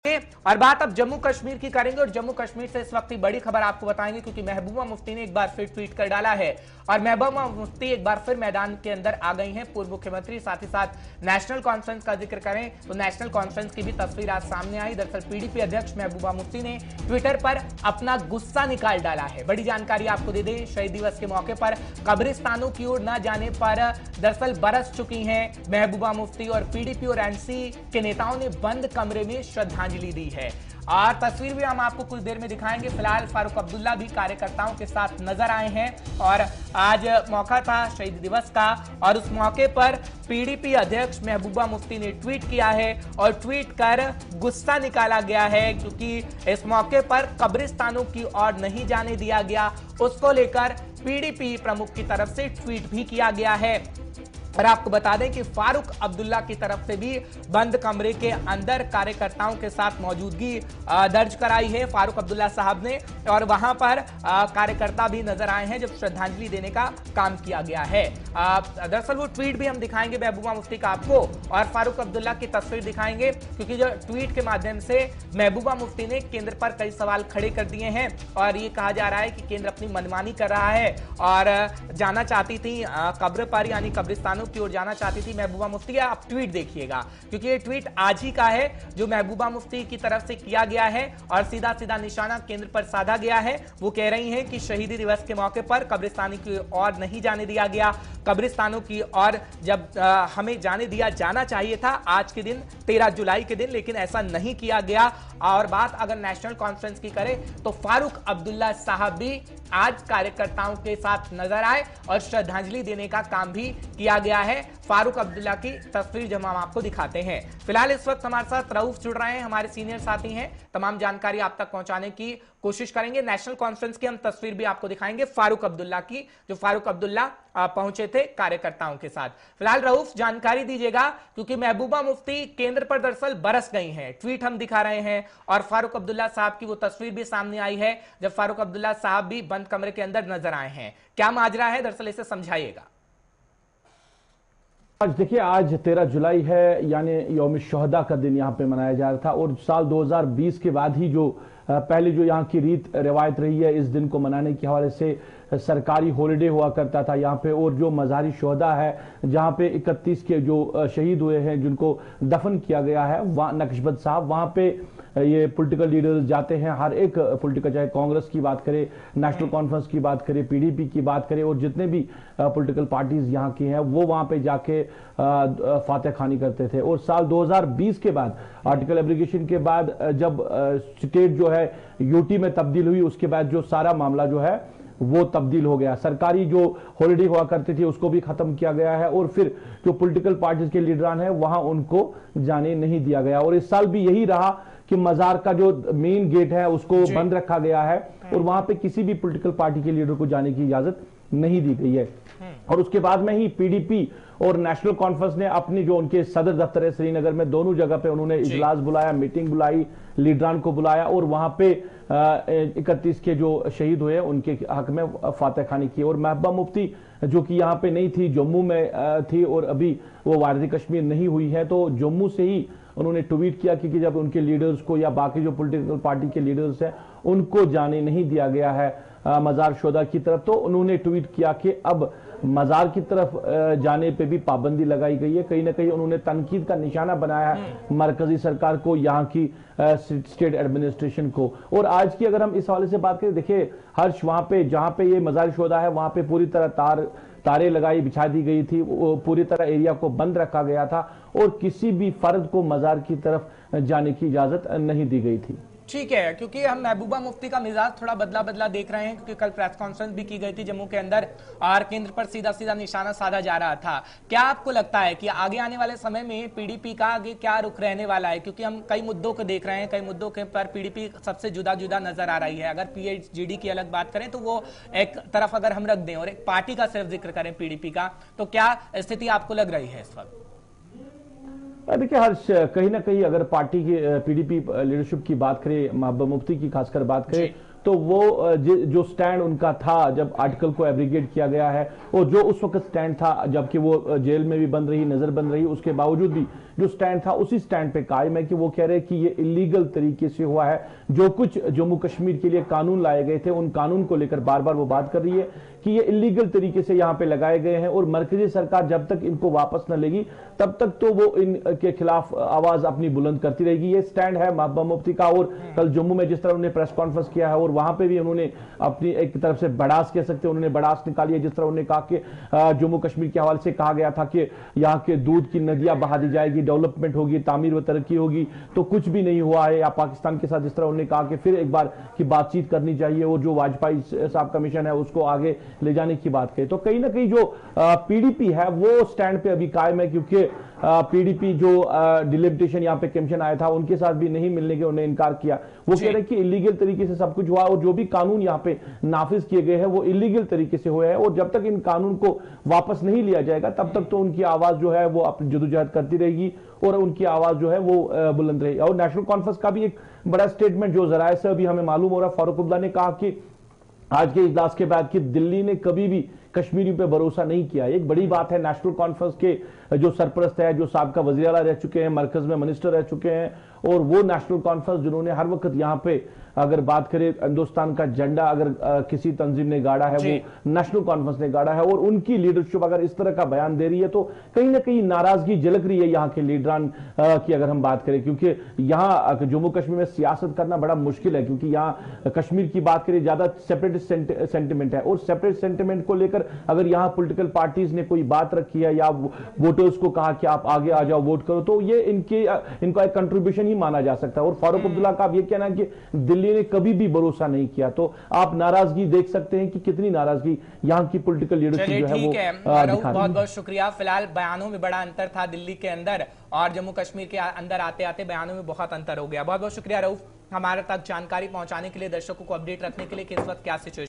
और बात अब जम्मू कश्मीर की करेंगे और जम्मू कश्मीर से इस वक्त की बड़ी खबर आपको बताएंगे क्योंकि महबूबा मुफ्ती ने एक बार फिर ट्वीट कर डाला है और महबूबा मुफ्ती एक बार फिर मैदान के अंदर आ गई हैं। पूर्व मुख्यमंत्री साथ ही साथ नेशनल कॉन्फ्रेंस का जिक्र करें तो नेशनल कॉन्फ्रेंस की भी तस्वीर आज सामने आई। दरअसल पीडीपी अध्यक्ष महबूबा मुफ्ती ने ट्विटर पर अपना गुस्सा निकाल डाला है। बड़ी जानकारी आपको दे दें, शहीद दिवस के मौके पर कब्रिस्तानों की ओर न जाने पर दरअसल बरस चुकी हैं महबूबा मुफ्ती और पीडीपी और एनसी के नेताओं ने बंद कमरे में श्रद्धांजलि दी है और तस्वीर भी हम आपको कुछ देर में दिखाएंगे। फिलहाल फारूक अब्दुल्ला भी कार्यकर्ताओं के साथ नजर आए हैं और आज मौका था शहीद दिवस का और उस मौके पर पीडीपी अध्यक्ष महबूबा मुफ्ती ने ट्वीट किया है और ट्वीट कर गुस्सा निकाला गया है क्योंकि इस मौके पर कब्रिस्तानों की ओर नहीं जाने दिया गया। उसको लेकर पीडीपी प्रमुख की तरफ से ट्वीट भी किया गया है और आपको बता दें कि फारूक अब्दुल्ला की तरफ से भी बंद कमरे के अंदर कार्यकर्ताओं के साथ मौजूदगी दर्ज कराई है फारूक अब्दुल्ला साहब ने और वहां पर कार्यकर्ता भी नजर आए हैं जब श्रद्धांजलि देने का काम किया गया है। दरअसल वो ट्वीट भी हम दिखाएंगे महबूबा मुफ्ती का आपको और फारूक अब्दुल्ला की तस्वीर दिखाएंगे क्योंकि जो ट्वीट के माध्यम से महबूबा मुफ्ती ने केंद्र पर कई सवाल खड़े कर दिए हैं और ये कहा जा रहा है कि केंद्र अपनी मनमानी कर रहा है और जाना चाहती थी कब्र पर यानी कब्रिस्तान की ओर जाना चाहती थी महबूबा मुफ्ती। आप ट्वीट देखिएगा क्योंकि ये ट्वीट आज ही का है जो महबूबा मुफ्ती की तरफ से किया गया है और सीधा सीधा निशाना केंद्र पर साधा गया है। वो कह रही हैं कि शहीदी दिवस के मौके पर कब्रिस्तानी की ओर नहीं जाने दिया गया, कब्रिस्तानों की ओर जब हमें जाने दिया जाना चाहिए था आज के दिन 13 जुलाई के दिन, लेकिन ऐसा नहीं किया गया। और बात अगर नेशनल कॉन्फ्रेंस की करें तो फारूक अब्दुल्ला साहब भी आज कार्यकर्ताओं के साथ नजर आए और श्रद्धांजलि देने का काम भी किया गया है। फारूक अब्दुल्ला की तस्वीर जब हम आपको दिखाते हैं। फिलहाल इस वक्त हमारे साथ रऊफ जुड़ रहे हैं, हमारे सीनियर साथी हैं, तमाम जानकारी आप तक पहुंचाने की कोशिश करेंगे। नेशनल कॉन्फ्रेंस की हम तस्वीर भी आपको दिखाएंगे फारूक अब्दुल्ला की, जो फारूक अब्दुल्ला पहुंचे थे कार्यकर्ताओं के साथ। फिलहाल रऊफ जानकारी दीजिएगा क्योंकि महबूबा मुफ्ती केंद्र पर दरअसल बरस गई हैं, ट्वीट हम दिखा रहे हैं और फारूक अब्दुल्ला साहब की वो तस्वीर भी सामने आई है जब फारूक अब्दुल्ला साहब भी बंद कमरे के अंदर नजर आए हैं। क्या माजरा है दरअसल, इसे समझाइएगा। आज देखिए, आज 13 जुलाई है यानी यौम शोहदा का दिन यहाँ पे मनाया जा रहा था और साल 2020 के बाद ही जो पहले जो यहाँ की रीत रिवायत रही है इस दिन को मनाने के हवाले से सरकारी हॉलिडे हुआ करता था यहाँ पे और जो मज़ारी शोहदा है जहाँ पे 31 के जो शहीद हुए हैं जिनको दफन किया गया है वहाँ नक्शबंद साहब, वहाँ पे ये पॉलिटिकल लीडर्स जाते हैं। हर एक पॉलिटिकल, चाहे कांग्रेस की बात करें, नेशनल कॉन्फ्रेंस की बात करें, पीडीपी की बात करें और जितने भी पॉलिटिकल पार्टीज यहाँ की हैं वो वहाँ पे जाके फातह खानी करते थे। और साल 2020 के बाद आर्टिकल एब्रीगेशन के बाद जब स्टेट जो है यूटी में तब्दील हुई उसके बाद जो सारा मामला जो है वो तब्दील हो गया। सरकारी जो हॉलिडे हुआ करती थी उसको भी खत्म किया गया है और फिर जो पॉलिटिकल पार्टीज के लीडरान हैं वहां उनको जाने नहीं दिया गया। और इस साल भी यही रहा कि मजार का जो मेन गेट है उसको बंद रखा गया है और वहां पे किसी भी पॉलिटिकल पार्टी के लीडर को जाने की इजाजत नहीं दी गई है। और उसके बाद में ही पीडीपी और नेशनल कॉन्फ्रेंस ने अपनी जो उनके सदर दफ्तर है श्रीनगर में दोनों जगह पे उन्होंने इजलास बुलाया, मीटिंग बुलाई, लीडरान को बुलाया और वहां पे 31 के जो शहीद हुए उनके हक में फातह खानी की। और महबूबा मुफ्ती जो कि यहाँ पे नहीं थी, जम्मू में थी और अभी वो वारदी कश्मीर नहीं हुई है, तो जम्मू से ही उन्होंने ट्वीट किया कि जब उनके लीडर्स को या बाकी जो पॉलिटिकल पार्टी के लीडर्स हैं उनको जाने नहीं दिया गया है मजार शोदा की तरफ, तो उन्होंने ट्वीट किया कि अब मजार की तरफ जाने पे भी पाबंदी लगाई गई है। कहीं ना कहीं उन्होंने तनकीद का निशाना बनाया है मरकजी सरकार को, यहाँ की स्टेट एडमिनिस्ट्रेशन को। और आज की अगर हम इस हवाले से बात करें, देखिए हर्ष, वहां पे जहां पे ये मजार शोदा है वहां पे पूरी तरह तारे लगाई बिछा दी गई थी, पूरी तरह एरिया को बंद रखा गया था और किसी भी फर्द को मजार की तरफ जाने की इजाजत नहीं दी गई थी। ठीक है, क्योंकि हम महबूबा मुफ्ती का मिजाज थोड़ा बदला बदला देख रहे हैं क्योंकि कल प्रेस कॉन्फ्रेंस भी की गई थी जम्मू के अंदर और केंद्र पर सीधा सीधा निशाना साधा जा रहा था। क्या आपको लगता है कि आगे आने वाले समय में पीडीपी का आगे क्या रुख रहने वाला है, क्योंकि हम कई मुद्दों को देख रहे हैं, कई मुद्दों के पर पीडीपी सबसे जुदा जुदा नजर आ रही है। अगर पीएचजीडी की अलग बात करें तो वो एक तरफ अगर हम रख दें और एक पार्टी का सिर्फ जिक्र करें पीडीपी का, तो क्या स्थिति आपको लग रही है इस वक्त? देखिए हर्ष, कहीं ना कहीं अगर पार्टी की पीडीपी लीडरशिप की बात करें, महबूबा मुफ्ती की खासकर बात करें, तो वो जो स्टैंड उनका था जब आर्टिकल को एब्रिगेट किया गया है, और जो उस वक्त स्टैंड था जबकि वो जेल में भी बंद रही, नजर बंद रही, उसके बावजूद भी जो स्टैंड था उसी स्टैंड पे कायम है कि वो कह रहे हैं कि ये इलीगल तरीके से हुआ है। जो कुछ जम्मू कश्मीर के लिए कानून लाए गए थे, उन कानून को लेकर बार बार वो बात कर रही है कि ये इलीगल तरीके से यहां पे लगाए गए हैं, और मरकजी सरकार जब तक इनको वापस न लेगी तब तक तो वो इनके खिलाफ आवाज अपनी बुलंद करती रहेगी। ये स्टैंड है महबूबा मुफ्ती का। और कल जम्मू में जिस तरह उन्होंने प्रेस कॉन्फ्रेंस किया है, और वहां पे भी उन्होंने अपनी एक तरफ से बड़ास कह सकते हैं, उन्होंने बड़ास निकाली है। जिस तरह उन्होंने कहा कि जम्मू कश्मीर के हवाले से कहा गया था कि यहाँ के दूध की नदियां बहा दी जाएगी, डेवलपमेंट होगी, तामीर व तरक्की होगी, तो कुछ भी नहीं हुआ है। या पाकिस्तान के साथ जिस तरह उन्होंने कहा कि फिर एक बार की बातचीत करनी चाहिए, और जो वाजपेयी साहब का मिशन है उसको आगे ले जाने की बात कही। तो कहीं ना कहीं जो पीडीपी है वो स्टैंड पे अभी कायम है, क्योंकि पीडीपी जो डिलिमिटेशन यहाँ पे कमीशन आया था उनके साथ भी नहीं मिलने के उन्होंने इनकार किया। वो कह रहे हैं कि इलीगल तरीके से सब कुछ हुआ, और जो भी कानून यहाँ पे नाफिज किए गए हैं वो इलीगल तरीके से हुए हैं, और जब तक इन कानून को वापस नहीं लिया जाएगा तब तक तो उनकी आवाज जो है वो अपनी जदोजहद करती रहेगी, और उनकी आवाज जो है वो बुलंद रहेगी। और नेशनल कॉन्फ्रेंस का भी एक बड़ा स्टेटमेंट जो जराये से अभी हमें मालूम हो रहा है, फारूक अब्दुल्ला ने कहा कि आज के इजलास के बाद कि दिल्ली ने कभी भी कश्मीरियों पे भरोसा नहीं किया। एक बड़ी बात है। नेशनल कॉन्फ्रेंस के जो सरपरस्त है, जो साबका वज़ीर आला रह चुके हैं, मरकज में मिनिस्टर रह चुके हैं, और वो नेशनल कॉन्फ्रेंस जिन्होंने हर वक्त यहाँ पे अगर बात करें हिंदुस्तान का झंडा अगर किसी तंजीम ने गाड़ा है वो नेशनल कॉन्फ्रेंस ने गाड़ा है, और उनकी लीडरशिप अगर इस तरह का बयान दे रही है तो कहीं ना कहीं नाराजगी झलक रही है यहाँ के लीडरान की अगर हम बात करें। क्योंकि यहाँ जम्मू कश्मीर में सियासत करना बड़ा मुश्किल है, क्योंकि यहाँ कश्मीर की बात करें ज्यादा सेपरेट सेंटिमेंट है, और सेपरेट सेंटिमेंट को लेकर अगर यहाँ पॉलिटिकल पार्टीज ने कोई बात रखी है या वोटर्स को कहा कि आप आगे आ जाओ वोट करो, तो ये इनका एक कंट्रीब्यूशन ही माना जा सकता है। और फारूक अब्दुल्ला का ये कहना है कि दिल्ली ने कभी भी भरोसा नहीं किया। तो आप नाराजगी देख सकते हैं कि कितनी नाराजगी यहाँ की पॉलिटिकल लीडरशिप जो है वो दिखा रही है। बहुत बहुत शुक्रिया। फिलहाल बयानों में बड़ा अंतर था दिल्ली के अंदर और जम्मू कश्मीर के अंदर, आते आते बयानों में बहुत अंतर हो गया। बहुत बहुत शुक्रिया रऊफ, हमारे तक जानकारी पहुंचाने के लिए, दर्शकों को अपडेट रखने के लिए कि इस वक्त क्या सिचुएशन